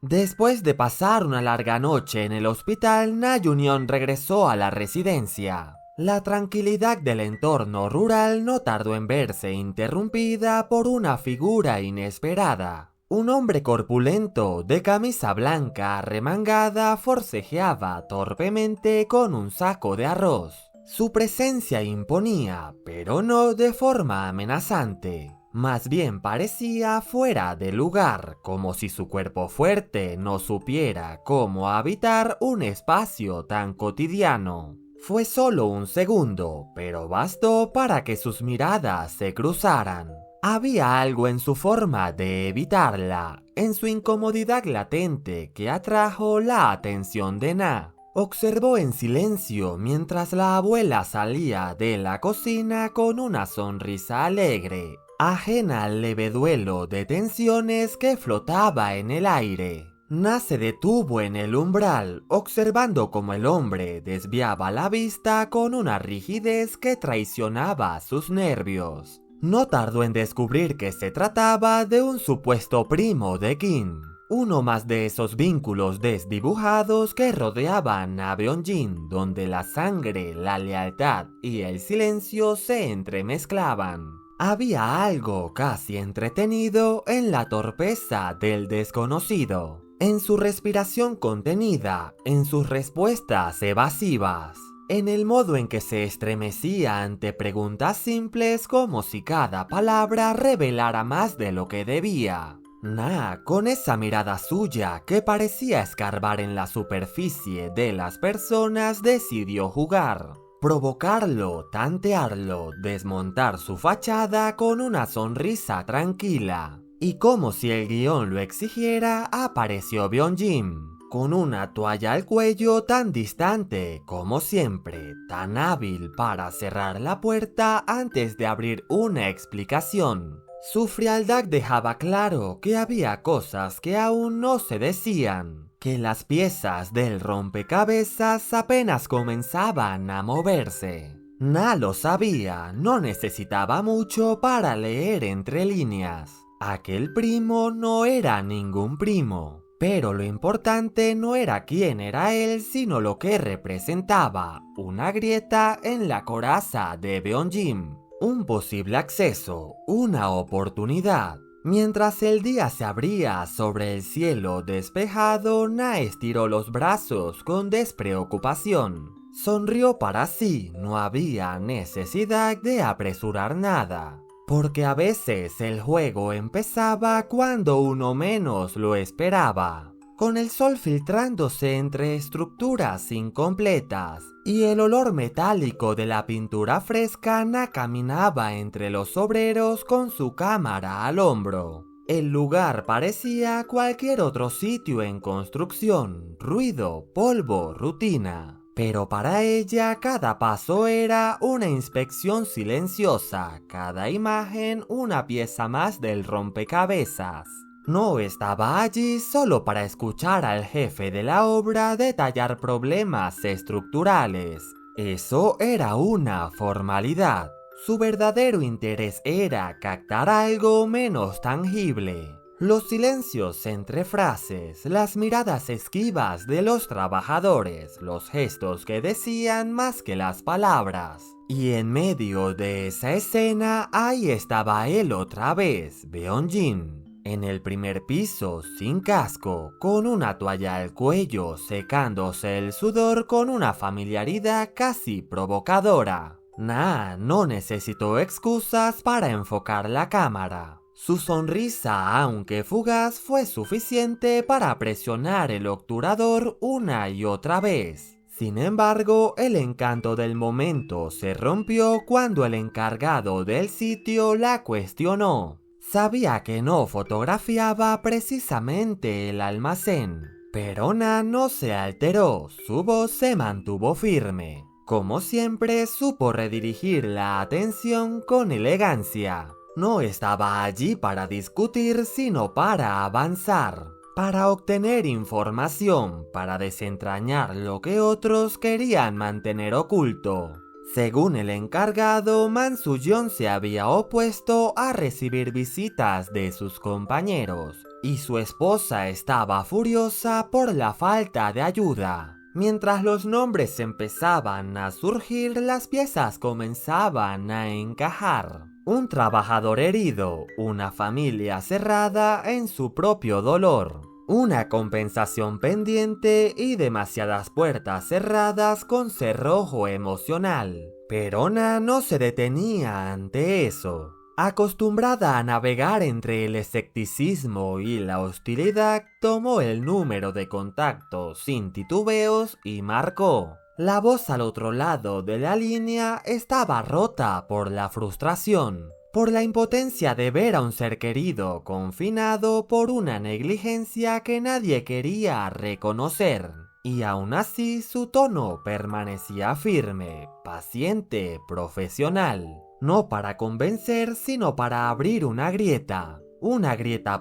Después de pasar una larga noche en el hospital, Na Union regresó a la residencia. La tranquilidad del entorno rural no tardó en verse interrumpida por una figura inesperada. Un hombre corpulento, de camisa blanca arremangada, forcejeaba torpemente con un saco de arroz. Su presencia imponía, pero no de forma amenazante. Más bien parecía fuera de lugar, como si su cuerpo fuerte no supiera cómo habitar un espacio tan cotidiano. Fue solo un segundo, pero bastó para que sus miradas se cruzaran. Había algo en su forma de evitarla, en su incomodidad latente que atrajo la atención de Na. Observó en silencio mientras la abuela salía de la cocina con una sonrisa alegre, ajena al leve duelo de tensiones que flotaba en el aire. Na se detuvo en el umbral, observando cómo el hombre desviaba la vista con una rigidez que traicionaba sus nervios. No tardó en descubrir que se trataba de un supuesto primo de Kim. Uno más de esos vínculos desdibujados que rodeaban a Beonjin, donde la sangre, la lealtad y el silencio se entremezclaban. Había algo casi entretenido en la torpeza del desconocido, en su respiración contenida, en sus respuestas evasivas, en el modo en que se estremecía ante preguntas simples como si cada palabra revelara más de lo que debía. Na, con esa mirada suya que parecía escarbar en la superficie de las personas, decidió jugar. Provocarlo, tantearlo, desmontar su fachada con una sonrisa tranquila. Y como si el guión lo exigiera, apareció Beonjin, con una toalla al cuello, tan distante como siempre, tan hábil para cerrar la puerta antes de abrir una explicación. Su frialdad dejaba claro que había cosas que aún no se decían, que las piezas del rompecabezas apenas comenzaban a moverse. Na lo sabía, no necesitaba mucho para leer entre líneas. Aquel primo no era ningún primo, pero lo importante no era quién era él, sino lo que representaba, una grieta en la coraza de Beonjin. Un posible acceso, una oportunidad. Mientras el día se abría sobre el cielo despejado, Na estiró los brazos con despreocupación. Sonrió para sí, no había necesidad de apresurar nada, porque a veces el juego empezaba cuando uno menos lo esperaba. Con el sol filtrándose entre estructuras incompletas y el olor metálico de la pintura fresca, Na caminaba entre los obreros con su cámara al hombro. El lugar parecía cualquier otro sitio en construcción, ruido, polvo, rutina. Pero para ella cada paso era una inspección silenciosa, cada imagen una pieza más del rompecabezas. No estaba allí solo para escuchar al jefe de la obra detallar problemas estructurales. Eso era una formalidad. Su verdadero interés era captar algo menos tangible. Los silencios entre frases, las miradas esquivas de los trabajadores, los gestos que decían más que las palabras. Y en medio de esa escena, ahí estaba él otra vez, Beonjin. En el primer piso, sin casco, con una toalla al cuello, secándose el sudor con una familiaridad casi provocadora. Na no necesitó excusas para enfocar la cámara. Su sonrisa, aunque fugaz, fue suficiente para presionar el obturador una y otra vez. Sin embargo, el encanto del momento se rompió cuando el encargado del sitio la cuestionó. Sabía que no fotografiaba precisamente el almacén, pero Na no se alteró, su voz se mantuvo firme. Como siempre, supo redirigir la atención con elegancia. No estaba allí para discutir, sino para avanzar, para obtener información, para desentrañar lo que otros querían mantener oculto. Según el encargado, Man Su-yeon se había opuesto a recibir visitas de sus compañeros, y su esposa estaba furiosa por la falta de ayuda. Mientras los nombres empezaban a surgir, las piezas comenzaban a encajar. Un trabajador herido, una familia cerrada en su propio dolor, una compensación pendiente y demasiadas puertas cerradas con cerrojo emocional. Pero Na no se detenía ante eso. Acostumbrada a navegar entre el escepticismo y la hostilidad, tomó el número de contacto sin titubeos y marcó. La voz al otro lado de la línea estaba rota por la frustración, por la impotencia de ver a un ser querido confinado por una negligencia que nadie quería reconocer. Y aún así su tono permanecía firme, paciente, profesional. No para convencer, sino para abrir una grieta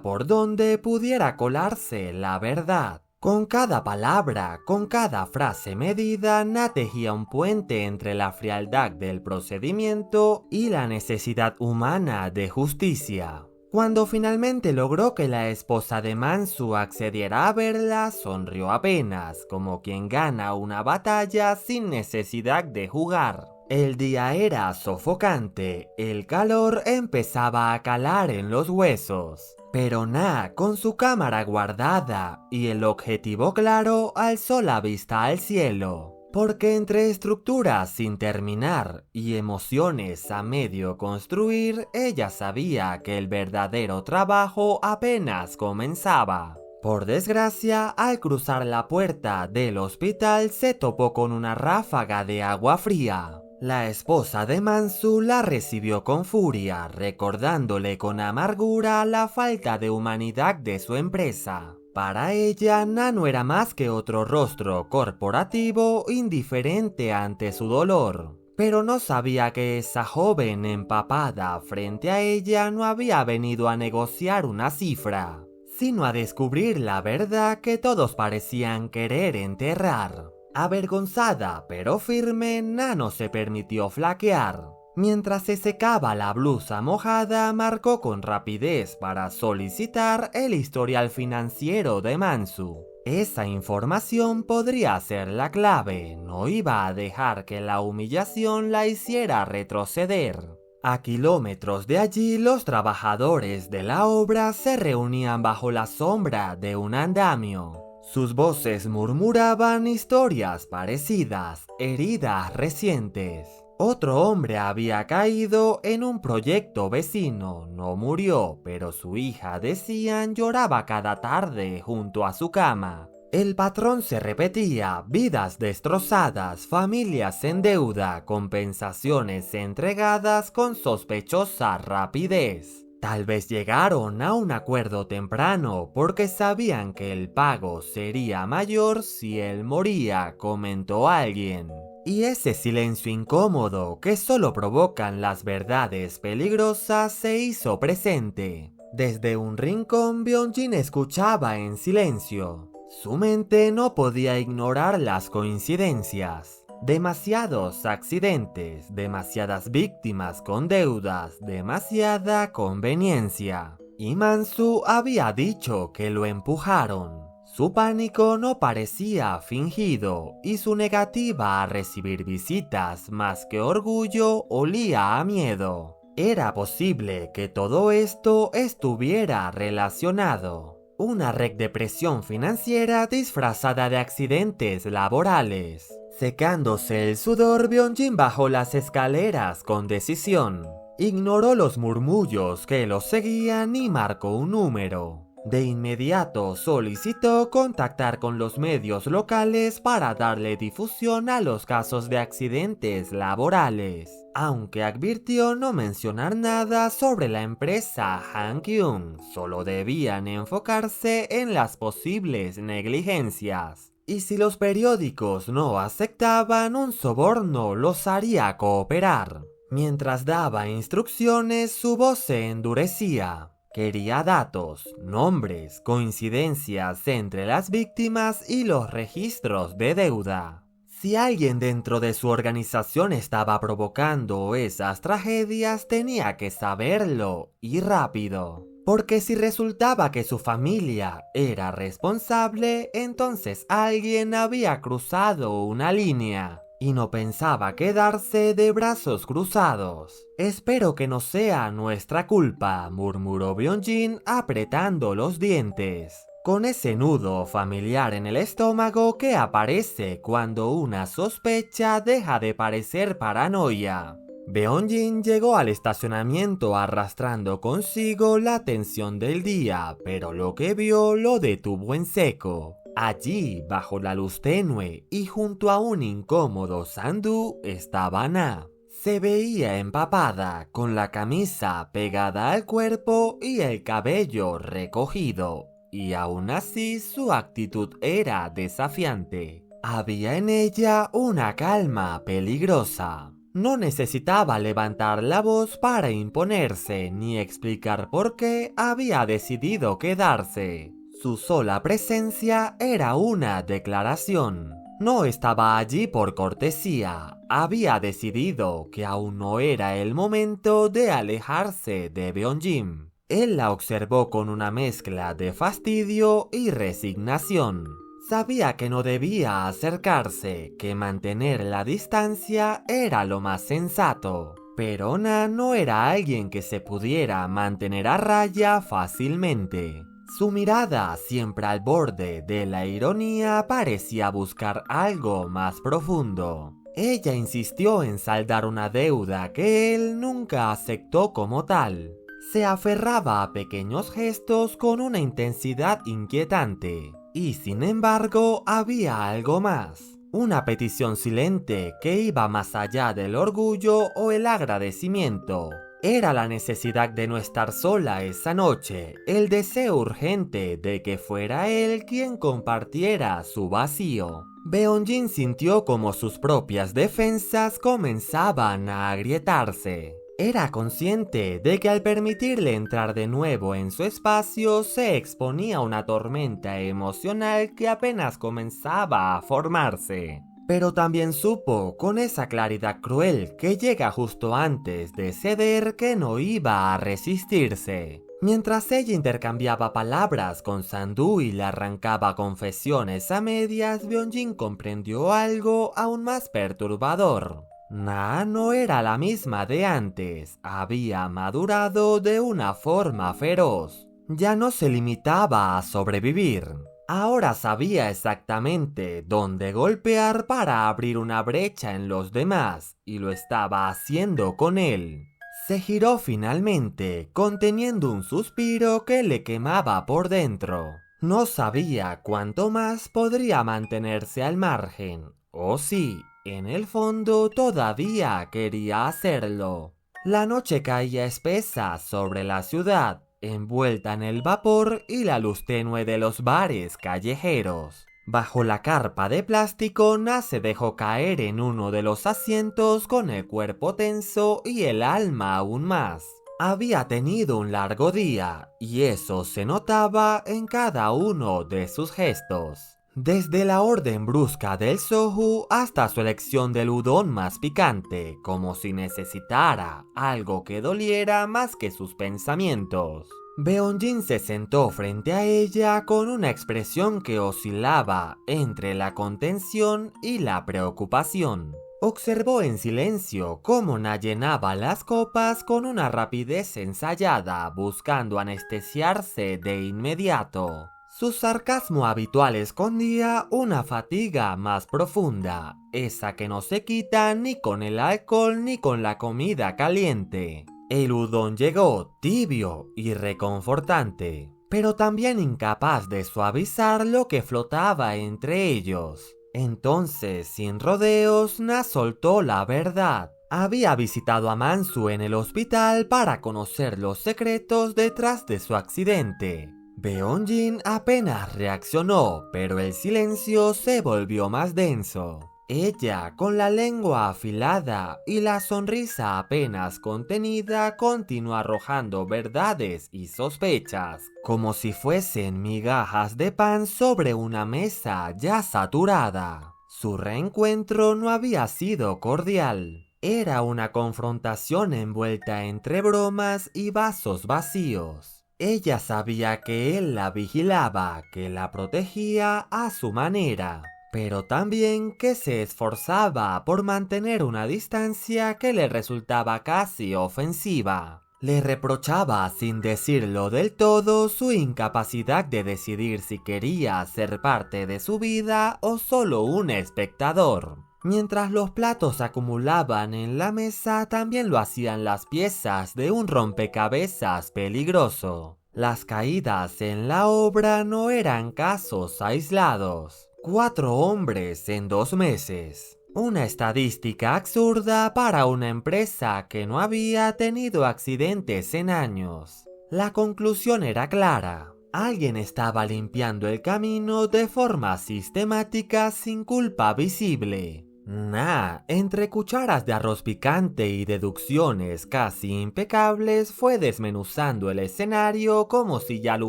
por donde pudiera colarse la verdad. Con cada palabra, con cada frase medida, Na tejía un puente entre la frialdad del procedimiento y la necesidad humana de justicia. Cuando finalmente logró que la esposa de Mansu accediera a verla, sonrió apenas, como quien gana una batalla sin necesidad de jugar. El día era sofocante, el calor empezaba a calar en los huesos. Pero Na, con su cámara guardada y el objetivo claro, alzó la vista al cielo. Porque entre estructuras sin terminar y emociones a medio construir, ella sabía que el verdadero trabajo apenas comenzaba. Por desgracia, al cruzar la puerta del hospital se topó con una ráfaga de agua fría. La esposa de Mansu la recibió con furia, recordándole con amargura la falta de humanidad de su empresa. Para ella, Na no era más que otro rostro corporativo indiferente ante su dolor. Pero no sabía que esa joven empapada frente a ella no había venido a negociar una cifra, sino a descubrir la verdad que todos parecían querer enterrar. Avergonzada pero firme, Na no se permitió flaquear. Mientras se secaba la blusa mojada, marcó con rapidez para solicitar el historial financiero de Mansu. Esa información podría ser la clave, no iba a dejar que la humillación la hiciera retroceder. A kilómetros de allí, los trabajadores de la obra se reunían bajo la sombra de un andamio. Sus voces murmuraban historias parecidas, heridas recientes. Otro hombre había caído en un proyecto vecino, no murió, pero su hija, decían, lloraba cada tarde junto a su cama. El patrón se repetía, vidas destrozadas, familias en deuda, compensaciones entregadas con sospechosa rapidez. Tal vez llegaron a un acuerdo temprano porque sabían que el pago sería mayor si él moría, comentó alguien. Y ese silencio incómodo que solo provocan las verdades peligrosas se hizo presente. Desde un rincón, Byung-jin escuchaba en silencio. Su mente no podía ignorar las coincidencias. Demasiados accidentes, demasiadas víctimas con deudas, demasiada conveniencia. Y Mansu había dicho que lo empujaron. Su pánico no parecía fingido y su negativa a recibir visitas más que orgullo olía a miedo. Era posible que todo esto estuviera relacionado. Una red de presión financiera disfrazada de accidentes laborales. Secándose el sudor, Byung-jin bajó las escaleras con decisión. Ignoró los murmullos que los seguían y marcó un número. De inmediato solicitó contactar con los medios locales para darle difusión a los casos de accidentes laborales, aunque advirtió no mencionar nada sobre la empresa Han-kyung, solo debían enfocarse en las posibles negligencias. Y si los periódicos no aceptaban un soborno, los haría cooperar. Mientras daba instrucciones, su voz se endurecía. Quería datos, nombres, coincidencias entre las víctimas y los registros de deuda. Si alguien dentro de su organización estaba provocando esas tragedias, tenía que saberlo, y rápido. porque si resultaba que su familia era responsable, entonces alguien había cruzado una línea. Y no pensaba quedarse de brazos cruzados. Espero que no sea nuestra culpa, murmuró Byung-jin apretando los dientes, con ese nudo familiar en el estómago que aparece cuando una sospecha deja de parecer paranoia. Byung-jin llegó al estacionamiento arrastrando consigo la tensión del día, pero lo que vio lo detuvo en seco. Allí, bajo la luz tenue y junto a un incómodo Sandú, estaba Na. Se veía empapada, con la camisa pegada al cuerpo y el cabello recogido, y aún así su actitud era desafiante. Había en ella una calma peligrosa. No necesitaba levantar la voz para imponerse ni explicar por qué había decidido quedarse. Su sola presencia era una declaración. No estaba allí por cortesía. Había decidido que aún no era el momento de alejarse de Byung-jin. Él la observó con una mezcla de fastidio y resignación. Sabía que no debía acercarse, que mantener la distancia era lo más sensato. Pero Na no era alguien que se pudiera mantener a raya fácilmente. Su mirada, siempre al borde de la ironía, parecía buscar algo más profundo. Ella insistió en saldar una deuda que él nunca aceptó como tal. Se aferraba a pequeños gestos con una intensidad inquietante. Y sin embargo, había algo más. Una petición silente que iba más allá del orgullo o el agradecimiento. Era la necesidad de no estar sola esa noche, el deseo urgente de que fuera él quien compartiera su vacío. Byung-jin sintió como sus propias defensas comenzaban a agrietarse. Era consciente de que al permitirle entrar de nuevo en su espacio se exponía a una tormenta emocional que apenas comenzaba a formarse. Pero también supo con esa claridad cruel que llega justo antes de ceder que no iba a resistirse. Mientras ella intercambiaba palabras con Sandú y le arrancaba confesiones a medias, Byung-jin comprendió algo aún más perturbador. Na no era la misma de antes, había madurado de una forma feroz. Ya no se limitaba a sobrevivir. Ahora sabía exactamente dónde golpear para abrir una brecha en los demás, y lo estaba haciendo con él. Se giró finalmente, conteniendo un suspiro que le quemaba por dentro. No sabía cuánto más podría mantenerse al margen, o sí, en el fondo todavía quería hacerlo. La noche caía espesa sobre la ciudad, envuelta en el vapor y la luz tenue de los bares callejeros. Bajo la carpa de plástico, Na se dejó caer en uno de los asientos con el cuerpo tenso y el alma aún más. Había tenido un largo día, y eso se notaba en cada uno de sus gestos. Desde la orden brusca del soju hasta su elección del udon más picante, como si necesitara algo que doliera más que sus pensamientos. Byung-jin se sentó frente a ella con una expresión que oscilaba entre la contención y la preocupación. Observó en silencio cómo Na llenaba las copas con una rapidez ensayada, buscando anestesiarse de inmediato. Su sarcasmo habitual escondía una fatiga más profunda, esa que no se quita ni con el alcohol ni con la comida caliente. El udon llegó tibio y reconfortante, pero también incapaz de suavizar lo que flotaba entre ellos. Entonces, sin rodeos, Na soltó la verdad. Había visitado a Mansu en el hospital para conocer los secretos detrás de su accidente. Byung-jin apenas reaccionó, pero el silencio se volvió más denso. Ella, con la lengua afilada y la sonrisa apenas contenida, continuó arrojando verdades y sospechas, como si fuesen migajas de pan sobre una mesa ya saturada. Su reencuentro no había sido cordial. Era una confrontación envuelta entre bromas y vasos vacíos. Ella sabía que él la vigilaba, que la protegía a su manera, pero también que se esforzaba por mantener una distancia que le resultaba casi ofensiva. Le reprochaba sin decirlo del todo su incapacidad de decidir si quería ser parte de su vida o solo un espectador. Mientras los platos se acumulaban en la mesa, también lo hacían las piezas de un rompecabezas peligroso. Las caídas en la obra no eran casos aislados. 4 hombres en 2 meses. Una estadística absurda para una empresa que no había tenido accidentes en años. La conclusión era clara. Alguien estaba limpiando el camino de forma sistemática sin culpa visible. Na, entre cucharas de arroz picante y deducciones casi impecables, fue desmenuzando el escenario como si ya lo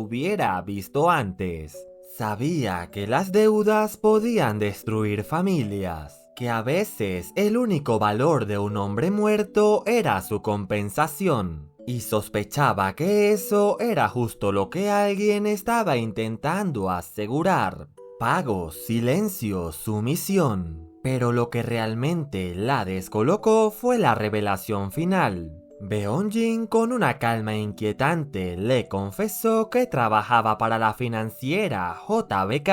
hubiera visto antes. Sabía que las deudas podían destruir familias, que a veces el único valor de un hombre muerto era su compensación, y sospechaba que eso era justo lo que alguien estaba intentando asegurar. Pagos, silencio, sumisión. Pero lo que realmente la descolocó fue la revelación final. Beonjin, con una calma inquietante, le confesó que trabajaba para la financiera JBK,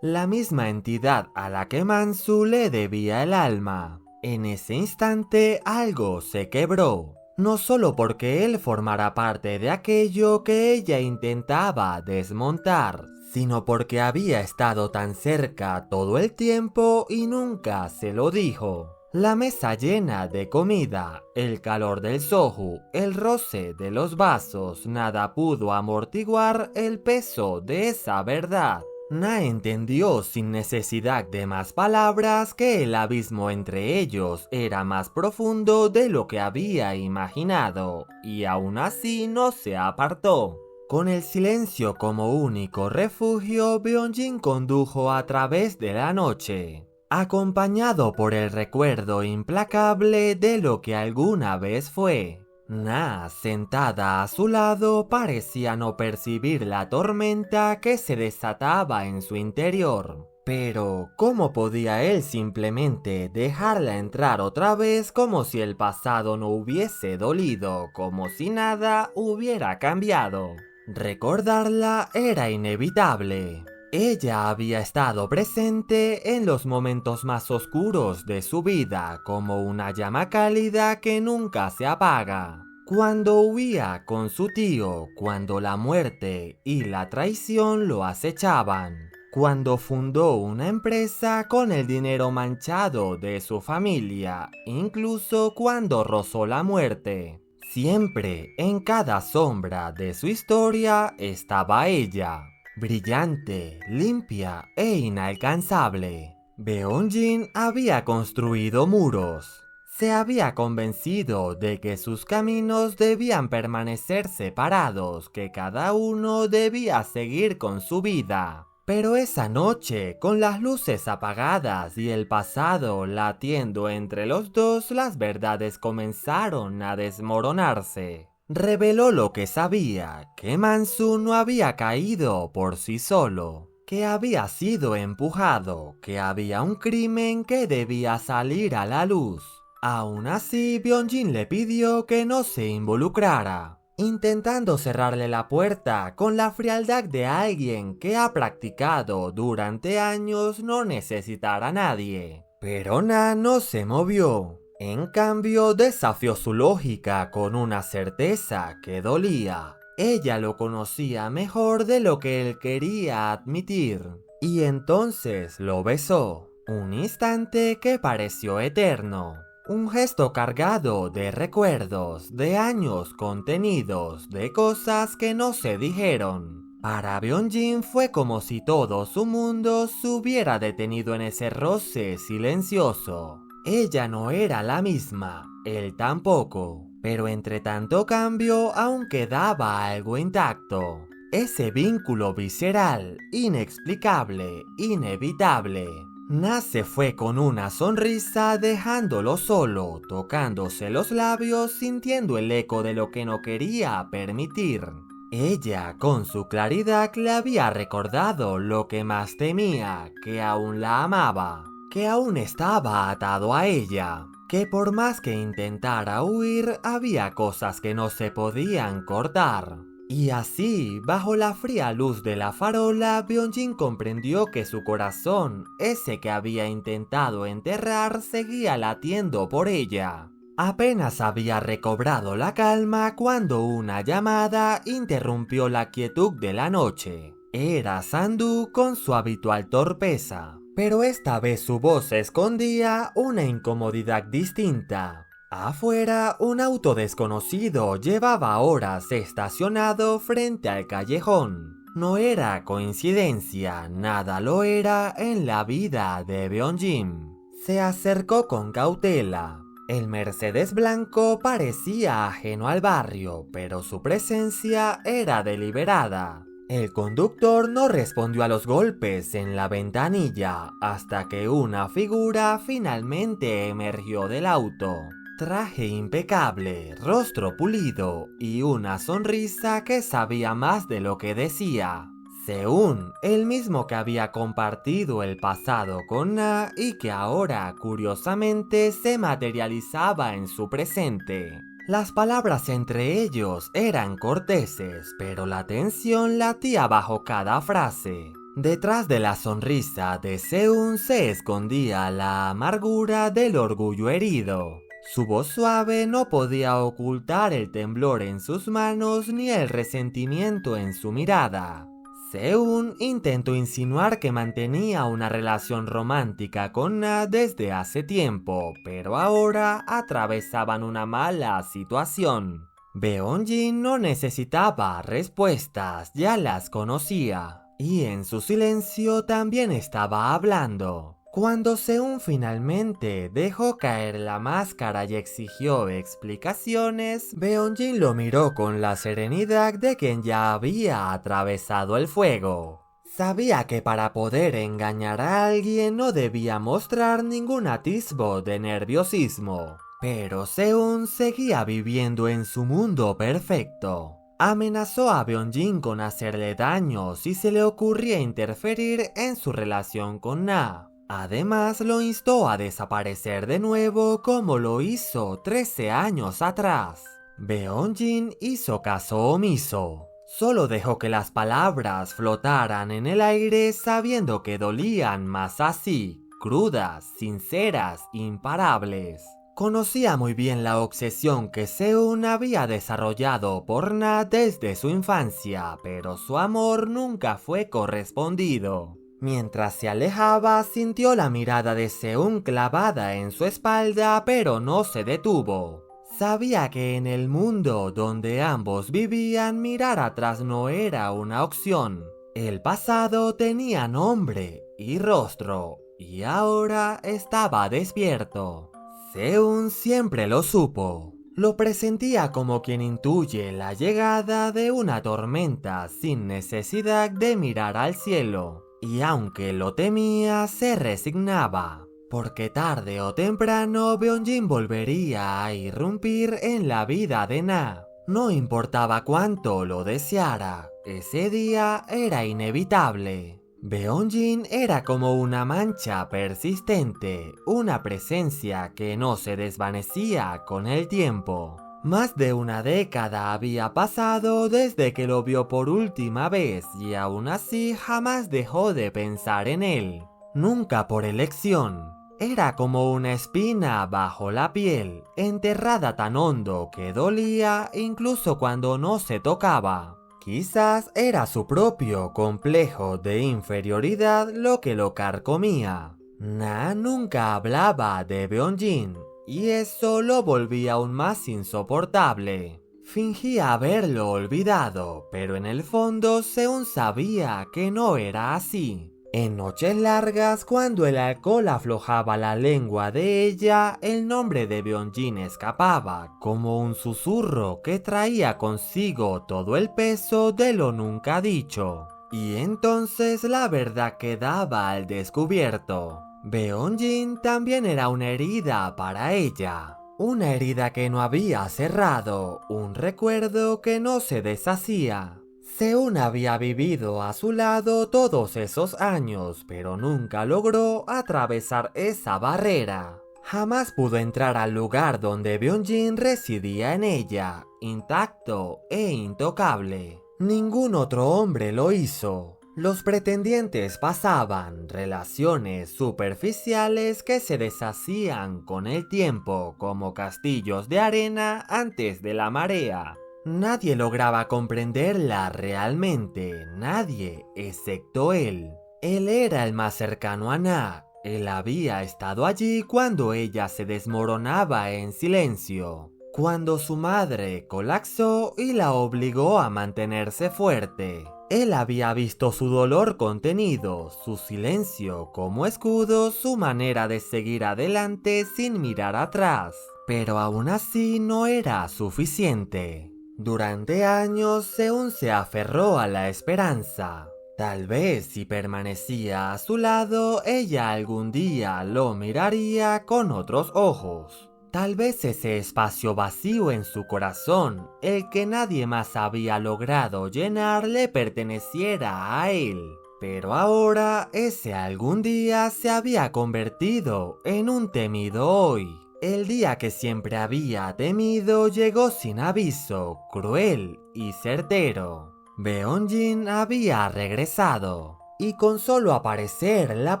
la misma entidad a la que Mansu le debía el alma. En ese instante algo se quebró, no solo porque él formara parte de aquello que ella intentaba desmontar, sino porque había estado tan cerca todo el tiempo y nunca se lo dijo. La mesa llena de comida, el calor del soju, el roce de los vasos, nada pudo amortiguar el peso de esa verdad. Na entendió sin necesidad de más palabras que el abismo entre ellos era más profundo de lo que había imaginado, y aún así no se apartó. Con el silencio como único refugio, Beonjin condujo a través de la noche, acompañado por el recuerdo implacable de lo que alguna vez fue. Na, sentada a su lado, parecía no percibir la tormenta que se desataba en su interior. Pero, ¿cómo podía él simplemente dejarla entrar otra vez como si el pasado no hubiese dolido, como si nada hubiera cambiado? Recordarla era inevitable. Ella había estado presente en los momentos más oscuros de su vida como una llama cálida que nunca se apaga. Cuando huía con su tío, cuando la muerte y la traición lo acechaban. Cuando fundó una empresa con el dinero manchado de su familia, incluso cuando rozó la muerte. Siempre, en cada sombra de su historia, estaba ella. Brillante, limpia e inalcanzable. Beonjin había construido muros. Se había convencido de que sus caminos debían permanecer separados, que cada uno debía seguir con su vida. Pero esa noche, con las luces apagadas y el pasado latiendo entre los dos, las verdades comenzaron a desmoronarse. Reveló lo que sabía, que Mansu no había caído por sí solo, que había sido empujado, que había un crimen que debía salir a la luz. Aún así, Beonjin le pidió que no se involucrara, intentando cerrarle la puerta con la frialdad de alguien que ha practicado durante años no necesitar a nadie. Pero Na no se movió. En cambio, desafió su lógica con una certeza que dolía. Ella lo conocía mejor de lo que él quería admitir. Y entonces lo besó. Un instante que pareció eterno. Un gesto cargado de recuerdos, de años contenidos, de cosas que no se dijeron. Para Beonjin fue como si todo su mundo se hubiera detenido en ese roce silencioso. Ella no era la misma, él tampoco, pero entre tanto cambio aún quedaba algo intacto. Ese vínculo visceral, inexplicable, inevitable. Na se fue con una sonrisa dejándolo solo, tocándose los labios, sintiendo el eco de lo que no quería permitir. Ella, con su claridad, le había recordado lo que más temía, que aún la amaba, que aún estaba atado a ella, que por más que intentara huir, había cosas que no se podían cortar. Y así, bajo la fría luz de la farola, Byung-jin comprendió que su corazón, ese que había intentado enterrar, seguía latiendo por ella. Apenas había recobrado la calma cuando una llamada interrumpió la quietud de la noche. Era Sandu con su habitual torpeza, pero esta vez su voz escondía una incomodidad distinta. Afuera, un auto desconocido llevaba horas estacionado frente al callejón. No era coincidencia, nada lo era en la vida de Byung-jin. Se acercó con cautela. El Mercedes blanco parecía ajeno al barrio, pero su presencia era deliberada. El conductor no respondió a los golpes en la ventanilla hasta que una figura finalmente emergió del auto. Traje impecable, rostro pulido y una sonrisa que sabía más de lo que decía. Seún, el mismo que había compartido el pasado con Na y que ahora, curiosamente, se materializaba en su presente. Las palabras entre ellos eran corteses, pero la tensión latía bajo cada frase. Detrás de la sonrisa de Seún se escondía la amargura del orgullo herido. Su voz suave no podía ocultar el temblor en sus manos ni el resentimiento en su mirada. Seún intentó insinuar que mantenía una relación romántica con Na desde hace tiempo, pero ahora atravesaban una mala situación. Byung-jin no necesitaba respuestas, ya las conocía, y en su silencio también estaba hablando. Cuando Seún finalmente dejó caer la máscara y exigió explicaciones, Byung-jin lo miró con la serenidad de quien ya había atravesado el fuego. Sabía que para poder engañar a alguien no debía mostrar ningún atisbo de nerviosismo, pero Seún seguía viviendo en su mundo perfecto. Amenazó a Byung-jin con hacerle daño si se le ocurría interferir en su relación con Na. Además, lo instó a desaparecer de nuevo como lo hizo 13 años atrás. Byung-jin hizo caso omiso. Solo dejó que las palabras flotaran en el aire sabiendo que dolían más así, crudas, sinceras, imparables. Conocía muy bien la obsesión que Seún había desarrollado por Na desde su infancia, pero su amor nunca fue correspondido. Mientras se alejaba, sintió la mirada de Seún clavada en su espalda, pero no se detuvo. Sabía que en el mundo donde ambos vivían, mirar atrás no era una opción. El pasado tenía nombre y rostro, y ahora estaba despierto. Seún siempre lo supo. Lo presentía como quien intuye la llegada de una tormenta sin necesidad de mirar al cielo. Y aunque lo temía, se resignaba, porque tarde o temprano Byung-jin volvería a irrumpir en la vida de Na. No importaba cuánto lo deseara, ese día era inevitable. Byung-jin era como una mancha persistente, una presencia que no se desvanecía con el tiempo. Más de una década había pasado desde que lo vio por última vez y aún así jamás dejó de pensar en él. Nunca por elección. Era como una espina bajo la piel, enterrada tan hondo que dolía incluso cuando no se tocaba. Quizás era su propio complejo de inferioridad lo que lo carcomía. Na nunca hablaba de Byung-jin, y eso lo volvía aún más insoportable. Fingía haberlo olvidado, pero en el fondo Seún sabía que no era así. En noches largas, cuando el alcohol aflojaba la lengua de ella, el nombre de Byung-jin escapaba, como un susurro que traía consigo todo el peso de lo nunca dicho. Y entonces la verdad quedaba al descubierto. Byung-jin también era una herida para ella. Una herida que no había cerrado, un recuerdo que no se deshacía. Seun había vivido a su lado todos esos años, pero nunca logró atravesar esa barrera. Jamás pudo entrar al lugar donde Byung-jin residía en ella, intacto e intocable. Ningún otro hombre lo hizo. Los pretendientes pasaban relaciones superficiales que se deshacían con el tiempo como castillos de arena antes de la marea. Nadie lograba comprenderla realmente, nadie, excepto él. Él era el más cercano a Na. Él había estado allí cuando ella se desmoronaba en silencio, cuando su madre colapsó y la obligó a mantenerse fuerte. Él había visto su dolor contenido, su silencio como escudo, su manera de seguir adelante sin mirar atrás. Pero aún así no era suficiente. Durante años, Seun se aferró a la esperanza. Tal vez si permanecía a su lado, ella algún día lo miraría con otros ojos. Tal vez ese espacio vacío en su corazón, el que nadie más había logrado llenar, le perteneciera a él. Pero ahora, ese algún día se había convertido en un temido hoy. El día que siempre había temido llegó sin aviso, cruel y certero. Byung-jin había regresado, y con solo aparecer la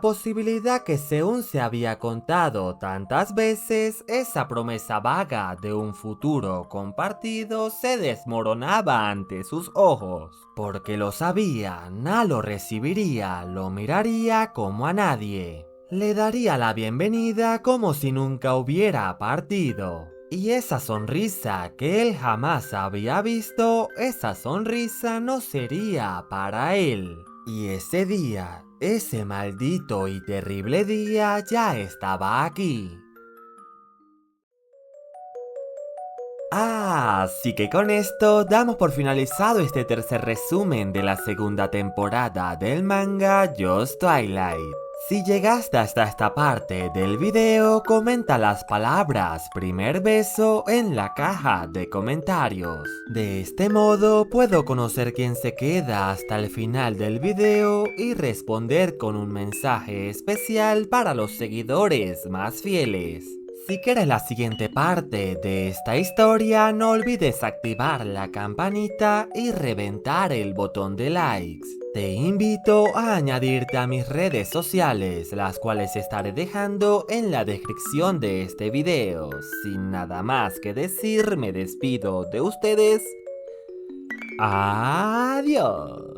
posibilidad que Seun se había contado tantas veces, esa promesa vaga de un futuro compartido se desmoronaba ante sus ojos. Porque lo sabía, Na lo recibiría, lo miraría como a nadie. Le daría la bienvenida como si nunca hubiera partido. Y esa sonrisa que él jamás había visto, esa sonrisa no sería para él. Y ese día, ese maldito y terrible día ya estaba aquí. Así que con esto damos por finalizado este tercer resumen de la segunda temporada del manga Just Twilight. Si llegaste hasta esta parte del video, comenta las palabras primer beso en la caja de comentarios. De este modo puedo conocer quién se queda hasta el final del video y responder con un mensaje especial para los seguidores más fieles. Si quieres la siguiente parte de esta historia, no olvides activar la campanita y reventar el botón de likes. Te invito a añadirte a mis redes sociales, las cuales estaré dejando en la descripción de este video. Sin nada más que decir, me despido de ustedes. Adiós.